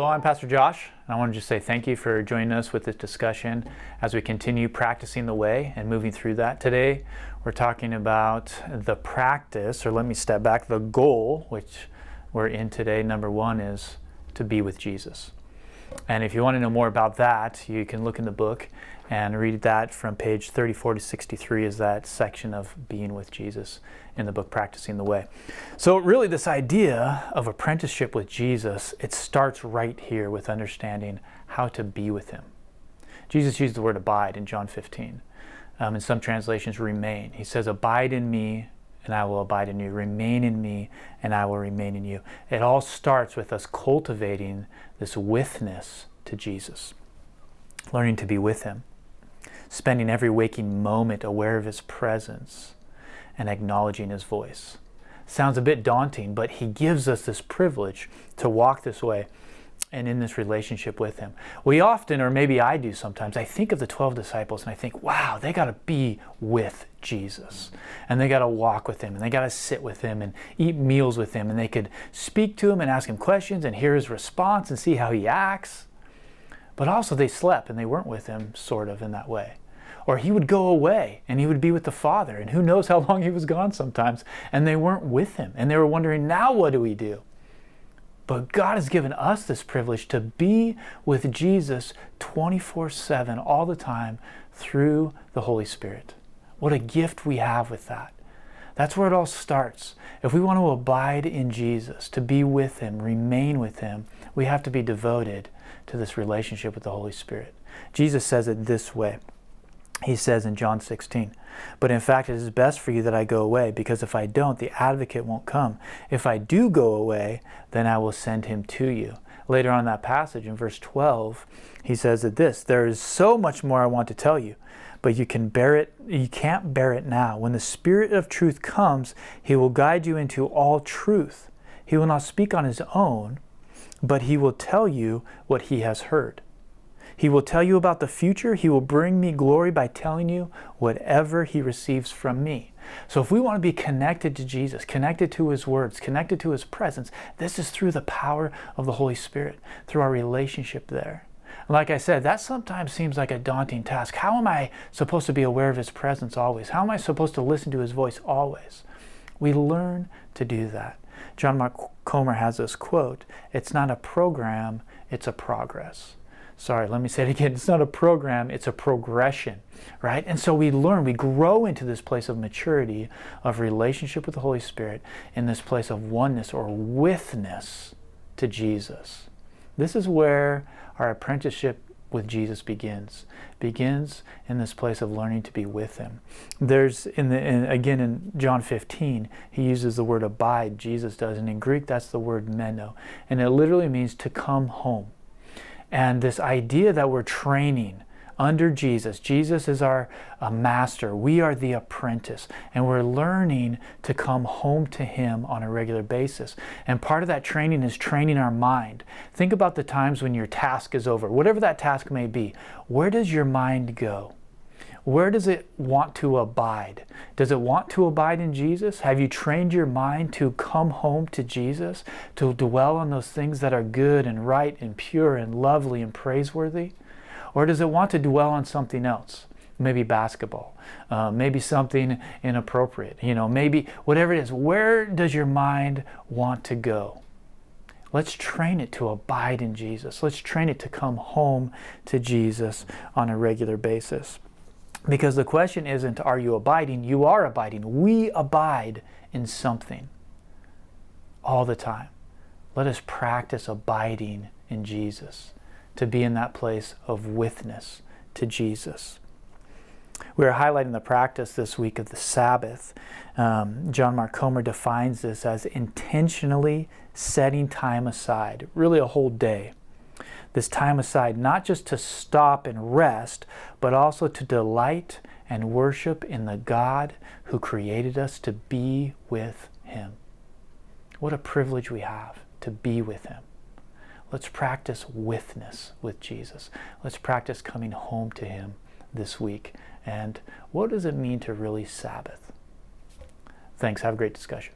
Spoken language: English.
I'm Pastor Josh, and I want to just say thank you for joining us with this discussion as we continue practicing the way and moving through that. Today, we're talking about the practice, or let me step back, the goal, which we're in today. Number one is to be with Jesus. And if you want to know more about that, you can look in the book and read that from page 34 to 63 is that section of being with Jesus in the book Practicing the Way. So really this idea of apprenticeship with Jesus, it starts right here with understanding how to be with him. Jesus used the word abide in John 15. In some translations, remain. He says, abide in me and I will abide in you. Remain in me and I will remain in you. It all starts with us cultivating this withness to Jesus, learning to be with him, spending every waking moment aware of his presence and acknowledging his voice. Sounds a bit daunting, but he gives us this privilege to walk this way and in this relationship with him. We often, or maybe I do sometimes, I think of the 12 disciples and I think, wow, they got to be with Jesus. And they got to walk with him and they got to sit with him and eat meals with him. And they could speak to him and ask him questions and hear his response and see how he acts. But also they slept and they weren't with him sort of in that way. Or he would go away and he would be with the Father. And who knows how long he was gone sometimes. And they weren't with him. And they were wondering, now what do we do? But God has given us this privilege to be with Jesus 24/7 all the time through the Holy Spirit. What a gift we have with that. That's where it all starts. If we want to abide in Jesus, to be with him, remain with him, we have to be devoted to this relationship with the Holy Spirit. Jesus says it this way. He says in John 16, but in fact it is best for you that I go away, because if I don't, the advocate won't come. If I do go away, then I will send him to you. Later on in that passage, in verse 12, he says that there is so much more I want to tell you, but you can't bear it now. When the Spirit of truth comes, he will guide you into all truth. He will not speak on his own, but he will tell you what he has heard. He will tell you about the future. He will bring me glory by telling you whatever he receives from me. So if we want to be connected to Jesus, connected to his words, connected to his presence, this is through the power of the Holy Spirit, through our relationship there. And like I said, that sometimes seems like a daunting task. How am I supposed to be aware of his presence always? How am I supposed to listen to his voice always? We learn to do that. John Mark Comer has this quote, it's not a program, it's a progress. Sorry, let me say it again. It's not a program, it's a progression, right? And so we learn, we grow into this place of maturity, of relationship with the Holy Spirit, in this place of oneness or withness to Jesus. This is where our apprenticeship with Jesus begins in this place of learning to be with him. There's, again in John 15, he uses the word abide, Jesus does, and in Greek that's the word meno, and it literally means to come home. And this idea that we're training under Jesus. Jesus is our master. We are the apprentice. And we're learning to come home to him on a regular basis. And part of that training is training our mind. Think about the times when your task is over. Whatever that task may be, where does your mind go? Where does it want to abide? Does it want to abide in Jesus? Have you trained your mind to come home to Jesus, to dwell on those things that are good and right and pure and lovely and praiseworthy? Or does it want to dwell on something else? Maybe basketball, maybe something inappropriate, maybe whatever it is. Where does your mind want to go? Let's train it to abide in Jesus. Let's train it to come home to Jesus on a regular basis. Because the question isn't, are you abiding? You are abiding. We abide in something all the time. Let us practice abiding in Jesus, to be in that place of witness to Jesus. We are highlighting the practice this week of the Sabbath. John Mark Comer defines this as intentionally setting time aside, really a whole day. This time aside, not just to stop and rest, but also to delight and worship in the God who created us to be with him. What a privilege we have to be with him. Let's practice witness with Jesus. Let's practice coming home to him this week. And what does it mean to really Sabbath? Thanks. Have a great discussion.